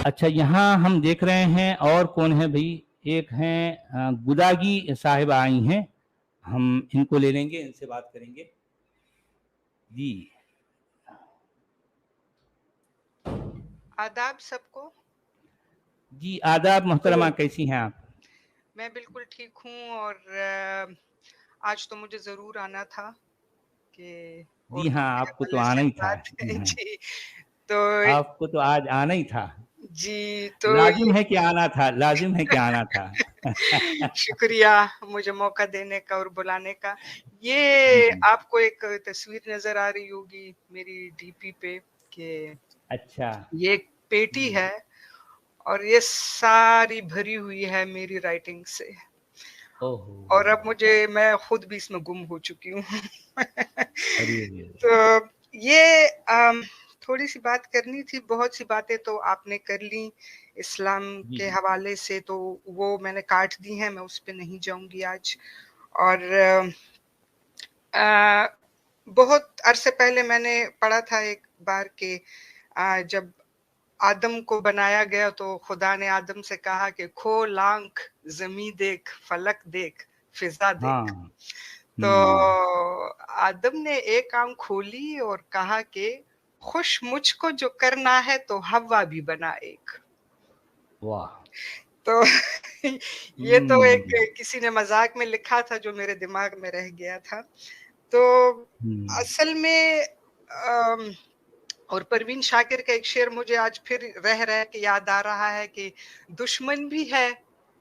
अच्छा, यहाँ हम देख रहे हैं और कौन है भाई, एक हैं गुदागी साहिब आई हैं, हम इनको ले लेंगे, इनसे बात करेंगे जी। आदाब सबको। जी आदाब मोहतरमा, कैसी हैं आप? मैं बिल्कुल ठीक हूँ और आज तो मुझे ज़रूर आना था कि जी औरतों हाँ, के आपको तो हवाले से आना ही था। बात जी हाँ, जी, तो आपको तो आज आना ही था। जी, तो लाजिम ये है कि आना था, लाजिम है कि आना था। शुक्रिया मुझे मौका देने का और बुलाने का। जी ये जी। आपको एक तस्वीर नज़र आ रही होगी मेरी डीपी पे कि अच्छा। ये एक पेटी है और ये सारी भरी हुई है मेरी राइटिंग से। ओहो। और अब मैं खुद भी इसमें गुम हो चुकी हूँ। अरे अरे। तो ये थोड़ी सी बात करनी थी, बहुत सी बातें तो आपने कर ली इस्लाम जी के जी। हवाले से, तो वो मैंने काट दी हैं, मैं उस पे नहीं जाऊंगी आज। और बहुत अरसे पहले मैंने पढ़ा था एक बार कि जब आदम को बनाया गया तो खुदा ने आदम से कहा कि खोल आंख, ज़मीं देख, फलक देख, फिजा देख। हाँ। तो आदम ने एक आंख खोली और कहा कि खुश मुझको जो करना है तो हवा भी बना एक। वाह। तो ये तो एक किसी ने मजाक में लिखा था जो मेरे दिमाग में रह गया था। तो असल में और परवीन शाकिर का एक शेर मुझे आज फिर रह रह के याद आ रहा है कि दुश्मन भी है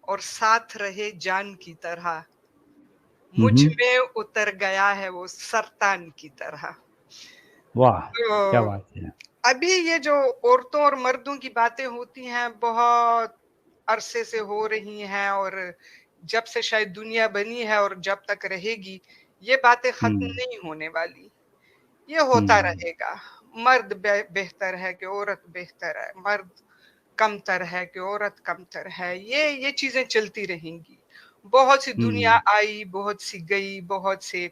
और साथ रहे जान की तरह, मुझ में उतर गया है वो सरतान की तरह। वाह, क्या तो बात है। अभी ये जो औरतों और मर्दों की बातें होती हैं बहुत अरसे से हो रही हैं, और जब से शायद दुनिया बनी है और जब तक रहेगी ये बातें खत्म नहीं होने वाली। ये होता रहेगा। मर्द बेहतर है कि औरत बेहतर है, मर्द कमतर है कि औरत कमतर है, ये चीजें चलती रहेंगी। बहुत सी दुनिया आई, बहुत सी गई, बहुत से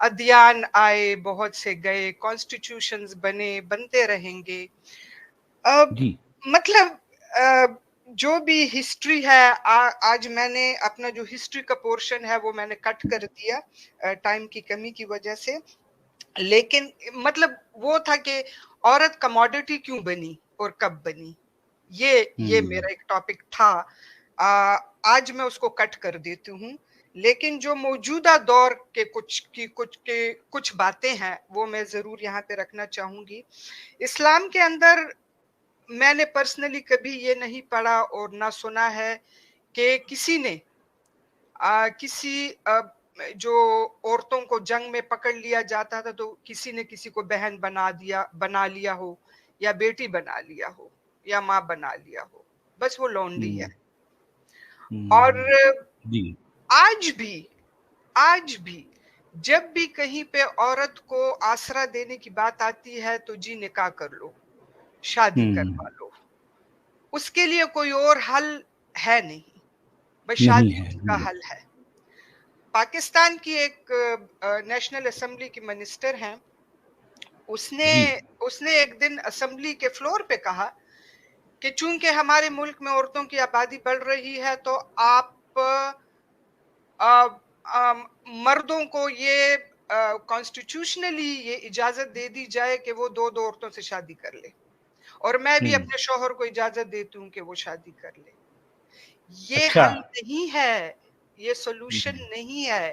अध्ययन आए, बहुत से गए, कॉन्स्टिट्यूशंस बने, बनते रहेंगे। अब जी मतलब जो भी हिस्ट्री है, आज मैंने अपना जो हिस्ट्री का पोर्शन है वो मैंने कट कर दिया टाइम की कमी की वजह से। लेकिन मतलब वो था कि औरत कमोडिटी क्यों बनी और कब बनी, ये मेरा एक टॉपिक था। आज मैं उसको कट कर देती हूँ, लेकिन जो मौजूदा दौर के कुछ बातें हैं वो मैं जरूर यहाँ पे रखना चाहूंगी। इस्लाम के अंदर मैंने पर्सनली कभी ये नहीं पढ़ा और ना सुना है कि किसी ने किसी जो औरतों को जंग में पकड़ लिया जाता था तो किसी ने किसी को बहन बना लिया हो, या बेटी बना लिया हो, या माँ बना लिया हो, बस वो लौंडी है। और जी आज भी जब भी कहीं पे औरत को आसरा देने की बात आती है तो जी निकाह कर लो, शादी करवा लो, उसके लिए कोई और हल है नहीं, बस नहीं शादी है उसका जी। हल है। पाकिस्तान की एक नेशनल असेंबली की मिनिस्टर हैं, उसने जी उसने एक दिन असेंबली के फ्लोर पे कहा कि चूंकि हमारे मुल्क में औरतों की आबादी बढ़ रही है तो आप अ, मर्दों को ये कॉन्स्टिट्यूशनली ये इजाजत दे दी जाए कि वो दो दो औरतों से शादी कर ले, और मैं भी अपने शौहर को इजाजत देती हूँ कि वो शादी कर ले। ये अच्छा। हल नहीं है, ये सोल्यूशन नहीं है।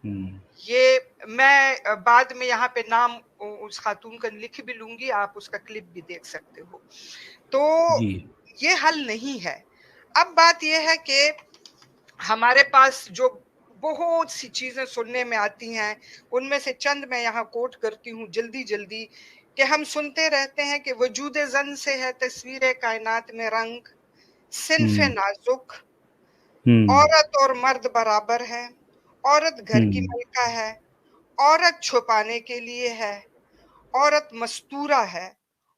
हम्म। ये मैं बाद में यहाँ पे नाम उस खातून का लिख भी लूंगी, आप उसका क्लिप भी देख सकते हो। तो जी ये हल नहीं है। अब बात ये है कि हमारे पास जो बहुत सी चीजें सुनने में आती हैं, उनमें से चंद मैं यहाँ कोट करती हूँ जल्दी जल्दी, कि हम सुनते रहते हैं कि वजूद जन से है तस्वीर कायनात में रंग, सिन्फे नाजुक, औरत और मर्द बराबर है, औरत घर की मलका है, औरत छुपाने के लिए है, औरत मस्तूरा है,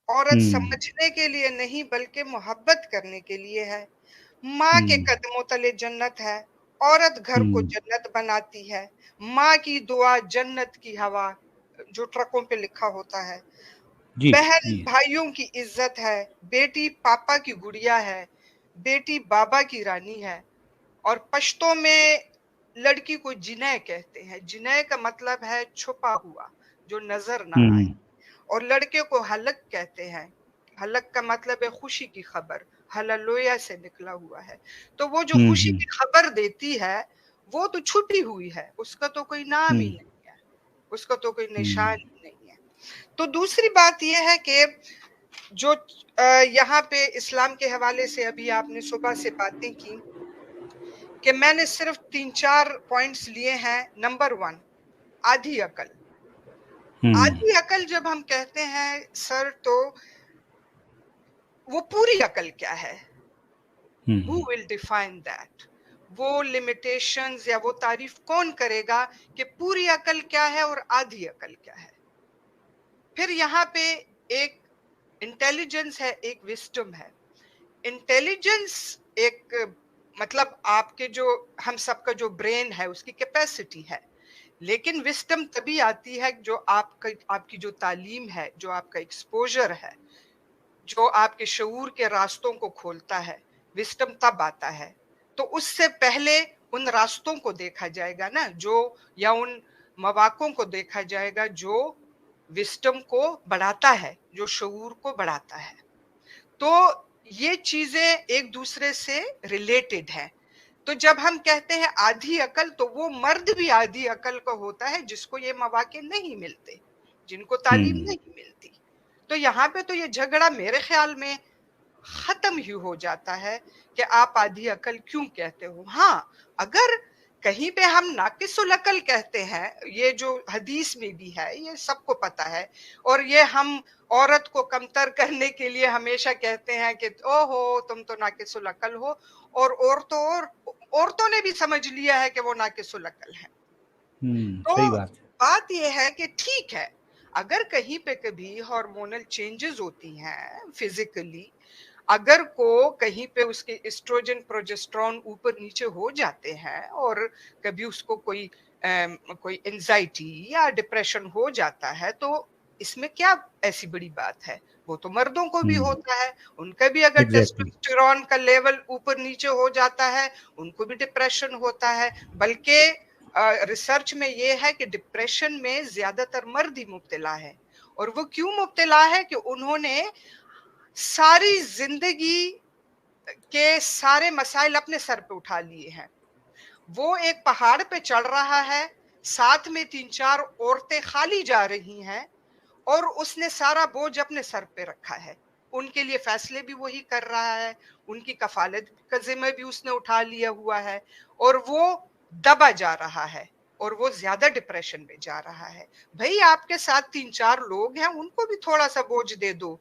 औरत समझने के लिए नहीं बल्कि मोहब्बत करने के लिए है, माँ के कदमों तले जन्नत है, औरत घर को जन्नत बनाती है, माँ की दुआ जन्नत की हवा, जो ट्रकों पे लिखा होता है। जी बहन जी। भाइयों की इज्जत है, बेटी पापा की गुड़िया है, बेटी बाबा की रानी है। और पश्तो में लड़की को जिनय कहते हैं। जिनय का मतलब है छुपा हुआ, जो नजर ना आए। हम्म और लड़के को हलक कहते हैं। हलक का मतलब है खुशी की खबर, हललोया से निकला हुआ है। तो वो जो खुशी हम्म की खबर देती है वो तो छुपी हुई है, उसका तो कोई नाम ही हम्म नहीं है, उसका तो कोई हम्म निशान ही नहीं है। तो दूसरी बात यह है कि जो यहाँ पे इस्लाम के हवाले से अभी आपने सुबह से बातें की कि मैंने सिर्फ 3-4 पॉइंट्स लिए हैं। नंबर 1, आधी अकल। हम्म आधी अकल जब हम कहते हैं सर, तो वो पूरी अकल क्या है? Who hmm will define that? वो लिमिटेशंस या वो तारीफ कौन करेगा कि पूरी अकल क्या है और आधी अकल क्या है? फिर यहाँ पे एक इंटेलिजेंस है, एक विस्डम है। इंटेलिजेंस एक मतलब आपके जो हम सबका जो ब्रेन है उसकी कैपेसिटी है, लेकिन विस्डम तभी आती है जो आपकी जो तालीम है, जो आपका एक्सपोजर है, जो आपके शऊर के रास्तों को खोलता है, विस्डम तब आता है। तो उससे पहले उन रास्तों को देखा जाएगा ना, जो या उन मवाकों को देखा जाएगा जो विस्डम को बढ़ाता है, जो शऊर को बढ़ाता है। तो ये चीजें एक दूसरे से रिलेटेड है। तो जब हम कहते हैं आधी अकल, तो वो मर्द भी आधी अकल का होता है जिसको ये मौके नहीं मिलते, जिनको तालीम हम्म नहीं मिलती। तो यहाँ पे तो ये झगड़ा मेरे ख्याल में खत्म ही हो जाता है कि आप आधी अकल क्यों कहते हो। हाँ, अगर कहीं पे हम नाकिसुल अकल कहते हैं, ये जो हदीस में भी है, ये सबको पता है। और ये हम औरत को कमतर करने के लिए हमेशा कहते हैं कि ओहो तुम तो नाकिसुल अकल हो, और औरतों ने भी समझ लिया है कि वो नाकिसुल अकल है। सही तो बात है। बात यह है कि ठीक है, अगर कहीं पे कभी हार्मोनल चेंजेस होती हैं फिजिकली, अगर को कहीं पे उसके एस्ट्रोजन प्रोजेस्टेरोन ऊपर नीचे हो जाते हैं, और कभी उसको कोई एंजाइटी या डिप्रेशन हो जाता है, तो इसमें क्या ऐसी बड़ी बात है? वो तो मर्दों को भी हम्म होता है, उनका भी अगर एग्जैक्टली। टेस्टोस्टेरोन का लेवल ऊपर नीचे हो जाता है, उनको भी डिप्रेशन होता है। बल्कि रिसर्च में ये है कि डिप्रेशन में ज्यादातर मर्द ही मुब्तला है। और वो क्यों मुब्तला है? कि उन्होंने सारी जिंदगी के सारे मसाइल अपने सर पे उठा लिए हैं। वो एक पहाड़ पे चढ़ रहा है, साथ में 3-4 औरतें खाली जा रही हैं, और उसने सारा बोझ अपने सर पे रखा है। उनके लिए फैसले भी वही कर रहा है, उनकी कफालत का जिम्मा भी उसने उठा लिया हुआ है, और वो दबा जा रहा है, और वो ज्यादा डिप्रेशन में जा रहा है। भाई, आपके साथ 3-4 लोग हैं, उनको भी थोड़ा सा बोझ दे दो,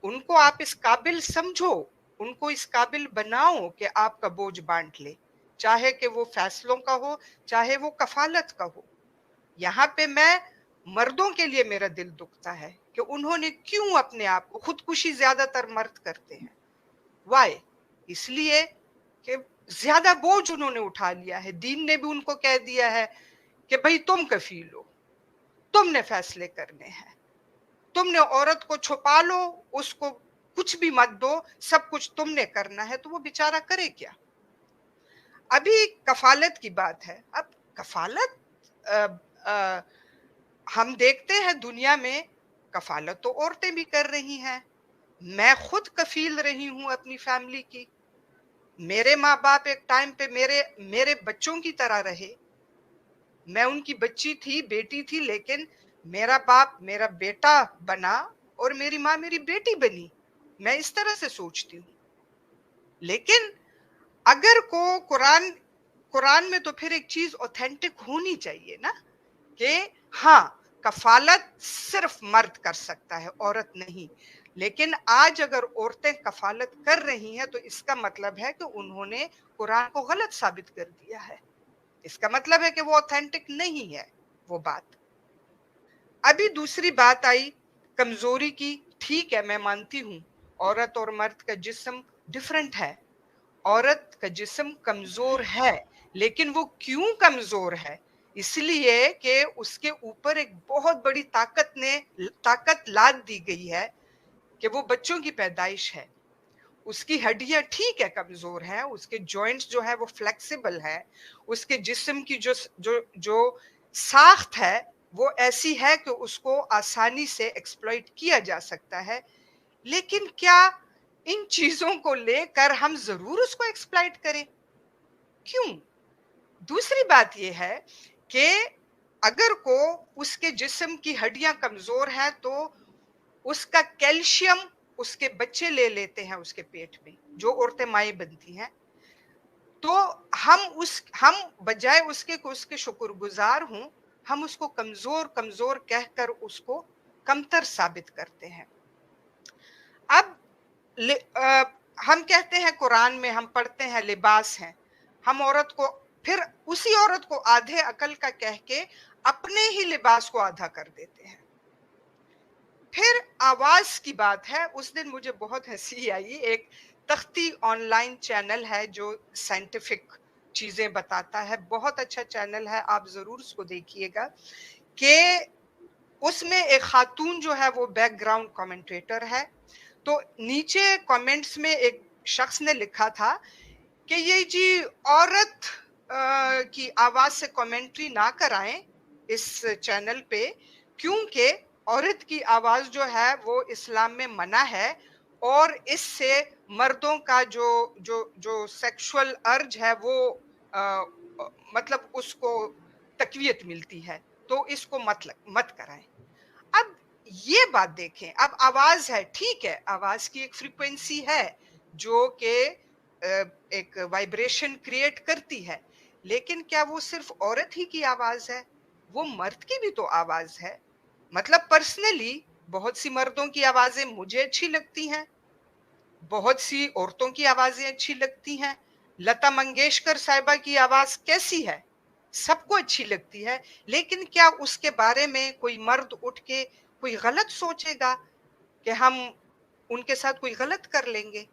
उनको आप इस काबिल समझो, उनको इस काबिल बनाओ कि आपका बोझ बांट ले, चाहे कि वो फैसलों का हो, चाहे वो कफालत का हो। यहाँ पे मैं मर्दों के लिए मेरा दिल दुखता है कि उन्होंने क्यों अपने आप को, खुदकुशी ज्यादातर मर्द करते हैं। वाई? इसलिए कि ज्यादा बोझ उन्होंने उठा लिया है। दीन ने भी उनको कह दिया है कि भाई तुम कफील हो, तुमने फैसले करने हैं, तुमने औरत को छुपा लो, उसको कुछ भी मत दो, सब कुछ तुमने करना है। तो वो बेचारा करे क्या? अभी कफालत की बात है। अब कफालत अ, अ, हम देखते हैं दुनिया में कफालत तो औरतें भी कर रही हैं। मैं खुद कफील रही हूं अपनी फैमिली की। मेरे माँ बाप एक टाइम पे मेरे मेरे बच्चों की तरह रहे। मैं उनकी बच्ची थी, बेटी थी, लेकिन मेरा बाप मेरा बेटा बना, और मेरी माँ मेरी बेटी बनी। मैं इस तरह से सोचती हूँ। लेकिन अगर को कुरान कुरान में तो फिर एक चीज ऑथेंटिक होनी चाहिए ना, कि हाँ, कफालत सिर्फ मर्द कर सकता है, औरत नहीं। लेकिन आज अगर औरतें कफालत कर रही हैं, तो इसका मतलब है कि उन्होंने कुरान को गलत साबित कर दिया है। इसका मतलब है कि वो ऑथेंटिक नहीं है वो बात। अभी दूसरी बात आई कमजोरी की। ठीक है, मैं मानती हूँ औरत और मर्द का जिस्म डिफरेंट है। औरत का जिस्म कमजोर है, लेकिन वो क्यों कमजोर है इसलिए कि उसके ऊपर एक बहुत बड़ी ताकत लाद दी गई है कि वो बच्चों की पैदाइश है, उसकी हड्डियां ठीक है कमजोर है, उसके जॉइंट्स जो है वो फ्लेक्सिबल है, उसके जिस्म की जो जो जो साख्त है वो ऐसी है कि उसको आसानी से एक्सप्लॉइट किया जा सकता है। लेकिन क्या इन चीजों को लेकर हम जरूर उसको एक्सप्लॉइट करें? क्यों? दूसरी बात यह है कि अगर को उसके जिस्म की हड्डियां कमजोर हैं तो उसका कैल्शियम उसके बच्चे ले लेते हैं उसके पेट में, जो औरतें माएँ बनती हैं। तो हम बजाय उसके कि उसके शुक्रगुजार हों, हम उसको कमजोर कहकर उसको कमतर साबित करते हैं। अब हम कहते हैं कुरान में हम पढ़ते हैं लिबास है, हम औरत को फिर उसी औरत को आधे अकल का कह के अपने ही लिबास को आधा कर देते हैं। फिर आवाज की बात है, उस दिन मुझे बहुत हंसी आई। एक तख्ती ऑनलाइन चैनल है जो साइंटिफिक चीजें बताता है, बहुत अच्छा चैनल है, आप जरूर उसको देखिएगा। कि उसमें एक खातून जो है वो बैकग्राउंड कमेंटेटर है, तो नीचे कमेंट्स में एक शख्स ने लिखा था कि ये जी औरत की आवाज से कमेंट्री ना कराएं इस चैनल पे, क्योंकि औरत की आवाज जो है वो इस्लाम में मना है और इससे मर्दों का जो जो जो सेक्सुअल अर्ज है वो मतलब उसको तकवीयत मिलती है, तो इसको मत कराएं। अब ये बात देखें, अब आवाज है, ठीक है, आवाज की एक फ्रीक्वेंसी है जो कि एक वाइब्रेशन क्रिएट करती है, लेकिन क्या वो सिर्फ औरत ही की आवाज है? वो मर्द की भी तो आवाज है। मतलब पर्सनली बहुत सी मर्दों की आवाजें मुझे अच्छी लगती हैं, बहुत सी औरतों की आवाजें अच्छी लगती हैं। लता मंगेशकर साहिबा की आवाज कैसी है? सबको अच्छी लगती है, लेकिन क्या उसके बारे में कोई मर्द उठ के कोई गलत सोचेगा कि हम उनके साथ कोई गलत कर लेंगे?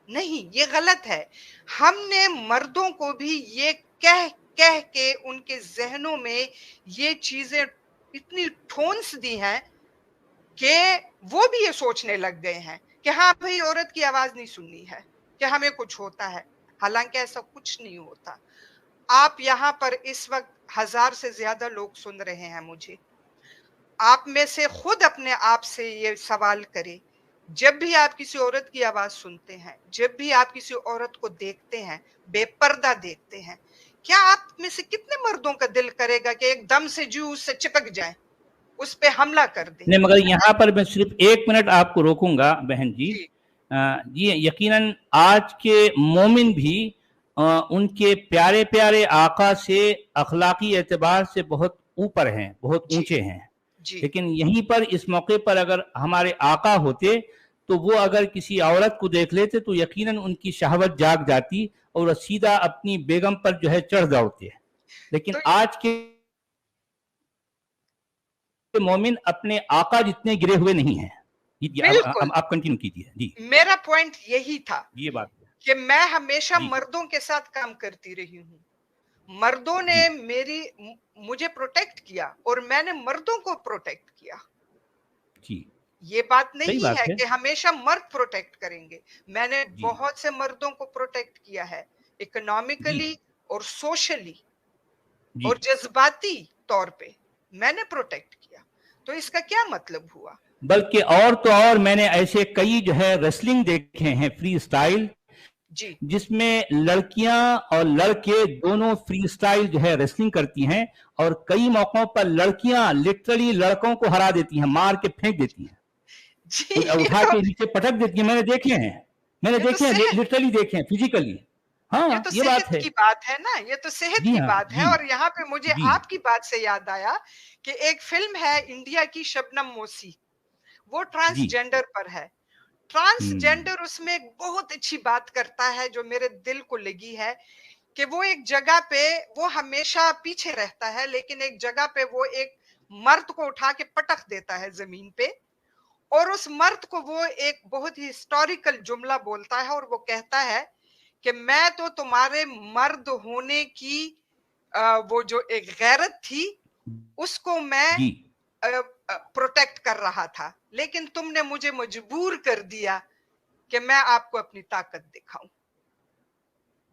नहीं, ये गलत है। हमने मर्दों को भी ये कह कह के उनके जहनों में ये चीजें इतनी ठोंस दी हैं कि वो भी ये सोचने लग गए हैं कि हाँ भाई, औरत की आवाज नहीं सुननी है, कि हमें कुछ होता है। हालांकि ऐसा कुछ नहीं होता। आप यहाँ पर इस वक्त 1000 से ज्यादा लोग सुन रहे हैं मुझे। आप में से खुद अपने आप से ये सवाल करें, जब भी आप किसी औरत की आवाज सुनते हैं, जब भी आप किसी औरत को देखते हैं, बेपर्दा देखते हैं, क्या आप में से कितने मर्दों का दिल करेगा कि एकदम से जी उससे चिपक जाए, उस पे हमला कर दें? नहीं, मगर यहाँ पर मैं सिर्फ 1 मिनट आपको रोकूंगा बहन जी। जी ये यकीनन आज के मोमिन भी उनके प्यारे प्यारे आका से अखलाकी एतबार से बहुत ऊपर हैं, बहुत जी ऊंचे हैं। जी लेकिन यहीं पर इस मौके पर अगर हमारे आका होते तो वो अगर किसी औरत को देख लेते तो यकीनन उनकी शहवत जाग जाती और सीधा अपनी बेगम पर जो है चढ़ दौड़ते। लेकिन तो आज के मोमिन अपने आका जितने गिरे हुए नहीं हैं। बिल्कुल अब आप कंटिन्यू कीजिए जी। मेरा पॉइंट यही था ये बात है। कि मैं हमेशा जी मर्दों के साथ काम करती रही हूँ। मर्दों ने जी मुझे प्रोटेक्ट किया और मैंने मर्दों को प्रोटेक्ट किया। जी, ये बात सही नहीं बात है है। कि हमेशा मर्द प्रोटेक्ट करेंगे। मैंने जी बहुत से मर्दों को प्रोटेक्ट किया है, जी इकोनॉमिकली और सोशली जी। और जज्बाती तौर पे मैंने प्रोटेक्ट किया। तो इसका क्या मतलब हुआ? बल्कि और तो और मैंने ऐसे कई जो है रेसलिंग देखे हैं फ्री स्टाइल, जी जिसमें लड़कियां और लड़के दोनों फ्री स्टाइल जो है रेसलिंग करती हैं और कई मौकों पर लड़कियां लिटरली लड़कों को हरा देती हैं, मार के फेंक देती हैं, जी उठा के नीचे पटक देती हैं। मैंने ये तो देखे हैं, सेहत लिटरली देखे हैं, फिजिकली। ये हाँ, तो ये बात सेहत है। की बात है ना, ये तो सेहत जी की हाँ बात है। जी और यहाँ पे मुझे जी आपकी बात से याद आया कि एक फिल्म है इंडिया की, शबनम मोसी, वो जी। ट्रांसजेंडर पर है। हम्म। ट्रांसजेंडर उसमें एक बहुत अच्छी बात करता है जो मेरे दिल को लगी है, कि वो एक जगह पे वो हमेशा पीछे रहता है, लेकिन एक जगह पे वो एक मर्द को उठा के पटक देता है जमीन पे, और उस मर्द को वो एक बहुत ही हिस्टोरिकल जुमला बोलता है और वो कहता है कि मैं तो तुम्हारे मर्द होने की वो जो एक गैरत थी उसको मैं जी प्रोटेक्ट कर रहा था, लेकिन तुमने मुझे मजबूर कर दिया कि मैं आपको अपनी ताकत दिखाऊं।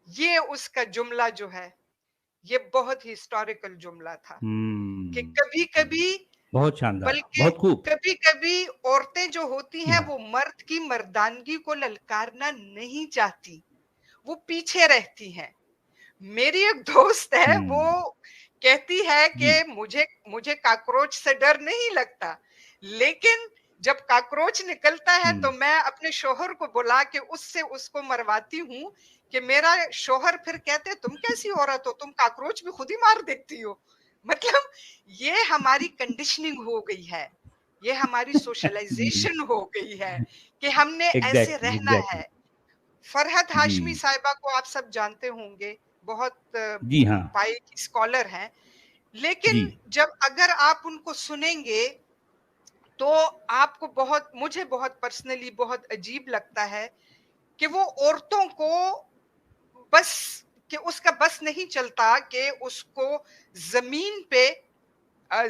ये उसका जुमला जो है, ये बहुत ही हिस्टोरिकल जुमला था कि कभी कभी, बहुत शानदार, बल्कि बहुत खूब। कभी कभी औरतें जो होती जी हैं हाँ। वो मर्द की मर्दानगी को ललकारना नहीं चाहती, वो पीछे रहती हैं। मेरी एक दोस्त है, वो कहती है जी कि मुझे मुझे कॉकरोच से डर नहीं लगता, लेकिन जब कॉकरोच निकलता है तो मैं अपने शोहर को बुला के उससे उसको मरवाती हूँ कि मेरा शोहर फिर कहते तुम कैसी औरत हो, तुम कॉकरोच भी खुद ही मार देती हो। मतलब ये हमारी कंडीशनिंग हो गई है, ये हमारी जी सोशलाइजेशन हो गई है कि हमने ऐसे एग्जैक्टली रहना एग्जैक्टली। है। फरहत जी हाशमी साहिबा को आप सब जानते होंगे, बहुत जी हाँ। पाई की स्कॉलर हैं, जी लेकिन जब अगर आप उनको सुनेंगे तो आपको बहुत, मुझे बहुत पर्सनली बहुत अजीब लगता है कि वो औरतों को बस, कि उसका बस नहीं चलता कि उसको जमीन पे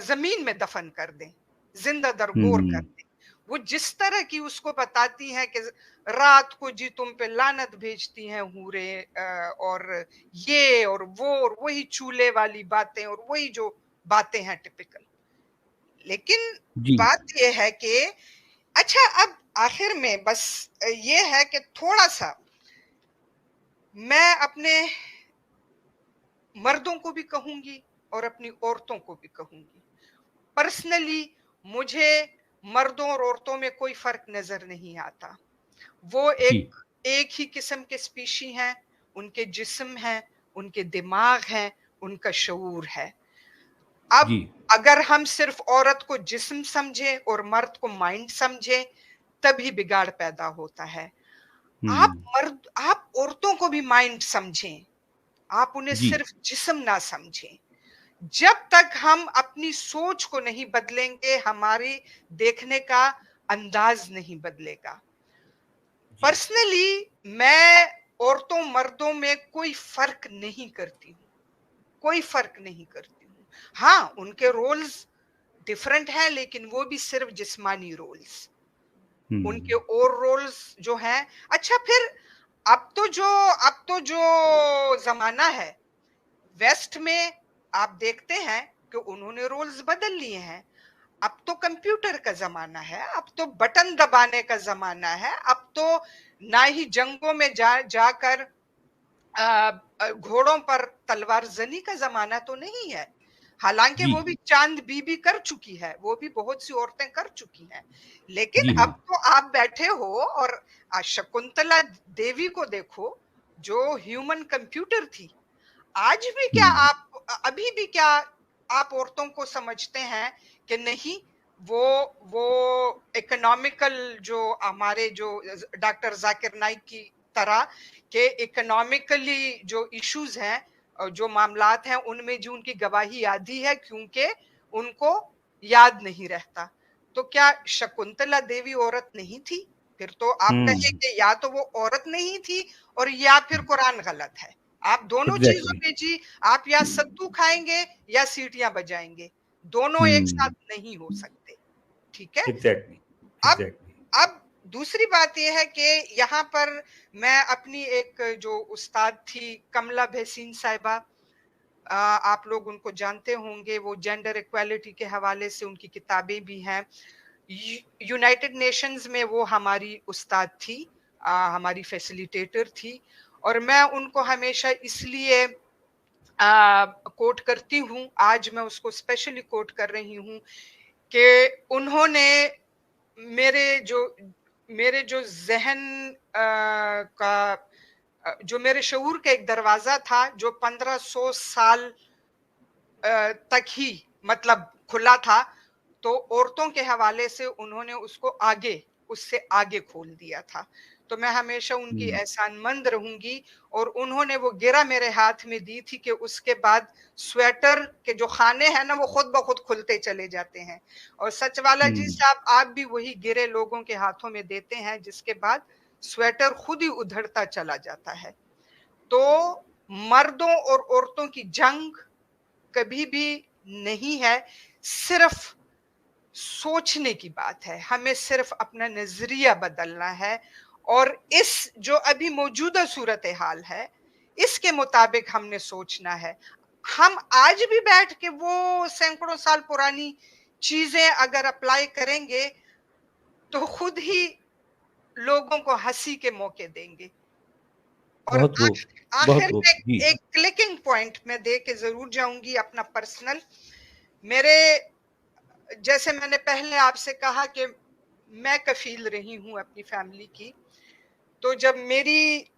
जमीन में दफन कर दें, जिंदा दरगोर कर हम्म। दें। वो जिस तरह की उसको बताती हैं कि रात को जी तुम पे लानत भेजती हैं हूरे, और ये और वो और वही चूल्हे वाली बातें और वही जो बातें हैं टिपिकल। लेकिन जी बात ये है कि अच्छा, अब आखिर में बस ये है कि थोड़ा सा मैं अपने मर्दों को भी कहूंगी और अपनी औरतों को भी कहूंगी। पर्सनली मुझे मर्दों और औरतों में कोई फर्क नजर नहीं आता। वो जी एक ही किस्म के स्पीशी हैं, उनके जिस्म हैं, उनके दिमाग हैं, उनका शऊर है। अब जी अगर हम सिर्फ औरत को जिस्म समझे और मर्द को माइंड समझे, तभी बिगाड़ पैदा होता है। आप औरतों को भी माइंड समझें, आप उन्हें जी सिर्फ जिस्म ना समझें। जब तक हम अपनी सोच को नहीं बदलेंगे, हमारी देखने का अंदाज नहीं बदलेगा। जी पर्सनली मैं औरतों मर्दों में कोई फर्क नहीं करती हूँ, कोई फर्क नहीं करती हूँ। हाँ, उनके रोल्स डिफरेंट हैं, लेकिन वो भी सिर्फ जिस्मानी रोल्स। उनके और रोल्स जो हैं, अच्छा फिर अब तो जो जमाना है वेस्ट में, आप देखते हैं कि उन्होंने रोल्स बदल लिए हैं। अब तो कंप्यूटर का जमाना है, अब तो बटन दबाने का जमाना है, अब तो ना ही जंगों में जाकर घोड़ों पर तलवार जनी का जमाना तो नहीं है। हालांकि जी वो भी चांद बीबी कर चुकी है, वो भी बहुत सी औरतें कर चुकी हैं, लेकिन जी अब हाँ। तो आप बैठे हो और शकुंतला देवी को देखो, जो ह्यूमन कंप्यूटर थी। आज भी क्या आप, अभी भी क्या आप औरतों को समझते हैं कि नहीं, वो वो इकोनॉमिकल, जो हमारे जो डॉक्टर जाकिर नाइक की तरह के इकोनॉमिकली जो इश्यूज हैं और जो मामलात हैं, उनमें जो उनकी गवाही आधी है क्योंकि उनको याद नहीं रहता। तो क्या शकुंतला देवी औरत नहीं थी? फिर तो आप कहेंगे या तो वो औरत नहीं थी और या फिर कुरान गलत है। आप दोनों चीजों एग्जैक्टली। में जी, आप या सत्तू खाएंगे या सीटियां बजाएंगे, दोनों एक साथ नहीं हो सकते। ठीक है। एग्जैक्टली अब एग्जैक्टली। अब दूसरी बात यह है कि यहाँ पर मैं अपनी एक जो उस्ताद थी कमला भसीन साहिबा, आप लोग उनको जानते होंगे, वो जेंडर इक्वालिटी के हवाले से उनकी किताबें भी हैं। यूनाइटेड नेशंस में वो हमारी उस्ताद थी, हमारी फैसिलिटेटर थी, और मैं उनको हमेशा इसलिए कोट करती हूँ, आज मैं उसको स्पेशली कोट कर रही हूँ कि उन्होंने मेरे जो मेरे जो जहन का जो मेरे शऊर का एक दरवाजा था, जो 1500 साल तक ही मतलब खुला था, तो औरतों के हवाले से उन्होंने उसको आगे, उससे आगे खोल दिया था। तो मैं हमेशा उनकी एहसानमंद रहूंगी। और उन्होंने वो गिरा मेरे हाथ में दी थी कि उसके बाद स्वेटर के जो खाने हैं ना, वो खुद ब खुद खुलते चले जाते हैं। और सच वाला जी साहब, आप भी वही गिरे लोगों के हाथों में देते हैं, जिसके बाद स्वेटर खुद ही उधड़ता चला जाता है। तो मर्दों और औरतों की जंग कभी भी नहीं है, सिर्फ सोचने की बात है। हमें सिर्फ अपना नजरिया बदलना है और इस जो अभी मौजूदा सूरत हाल है, इसके मुताबिक हमने सोचना है। हम आज भी बैठ के वो सैकड़ों साल पुरानी चीजें अगर अप्लाई करेंगे तो खुद ही लोगों को हंसी के मौके देंगे। और बहुत खूब, बहुत आखिर खूब में जी। एक क्लिकिंग पॉइंट मैं दे के जरूर जाऊंगी अपना पर्सनल। मेरे, जैसे मैंने पहले आपसे कहा कि मैं कफील रही हूं अपनी फैमिली की, तो जब मेरी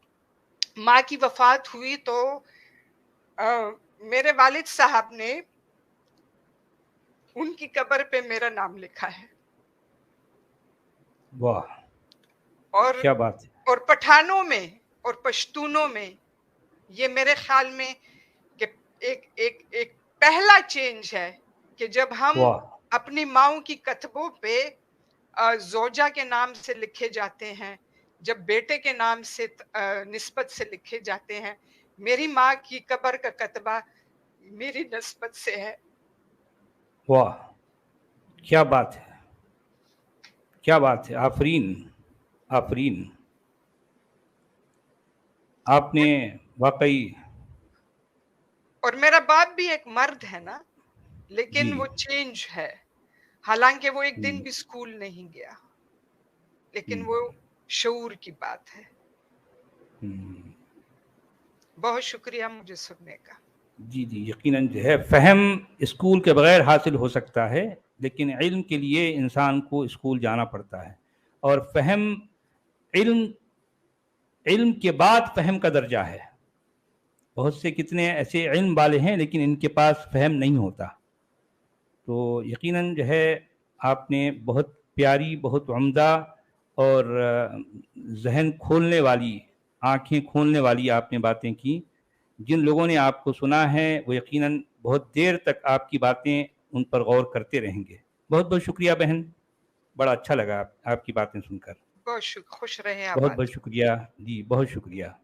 माँ की वफात हुई तो मेरे वालिद साहब ने उनकी कब्र पे मेरा नाम लिखा है। वाह, और क्या बात है। और पठानों में और पश्तूनों में ये मेरे ख्याल में कि एक पहला चेंज है कि जब हम वाह, अपनी माओं की कतबों पे जोजा के नाम से लिखे जाते हैं, जब बेटे के नाम से निस्बत से लिखे जाते हैं। मेरी माँ की कब्र का कतबा मेरी निस्बत से है। वाह, क्या बात है, क्या बात है। आफरीन, आफरीन, आपने वाकई। और मेरा बाप भी एक मर्द है ना, जी। लेकिन वो चेंज है। हालांकि वो एक दिन भी स्कूल नहीं गया, लेकिन वो शऊर की बात है। बहुत शुक्रिया मुझे सुनने का। जी जी, यकीनन जो है फ़हम स्कूल के बगैर हासिल हो सकता है, लेकिन इल्म के लिए इंसान को स्कूल जाना पड़ता है। और फ़हम, इल्म, इल्म के बाद फ़हम का दर्जा है। बहुत से कितने ऐसे इल्म वाले हैं लेकिन इनके पास फ़हम नहीं होता। तो यकीनन जो है आपने बहुत प्यारी, बहुत उम्दा और ज़हन खोलने वाली, आँखें खोलने वाली आपने बातें की। जिन लोगों ने आपको सुना है वो यकीनन बहुत देर तक आपकी बातें उन पर गौर करते रहेंगे। बहुत बहुत शुक्रिया बहन, बड़ा अच्छा लगा आपकी बातें सुनकर। बहुत खुश रहे, बहुत आबाद। बहुत शुक्रिया जी, बहुत शुक्रिया।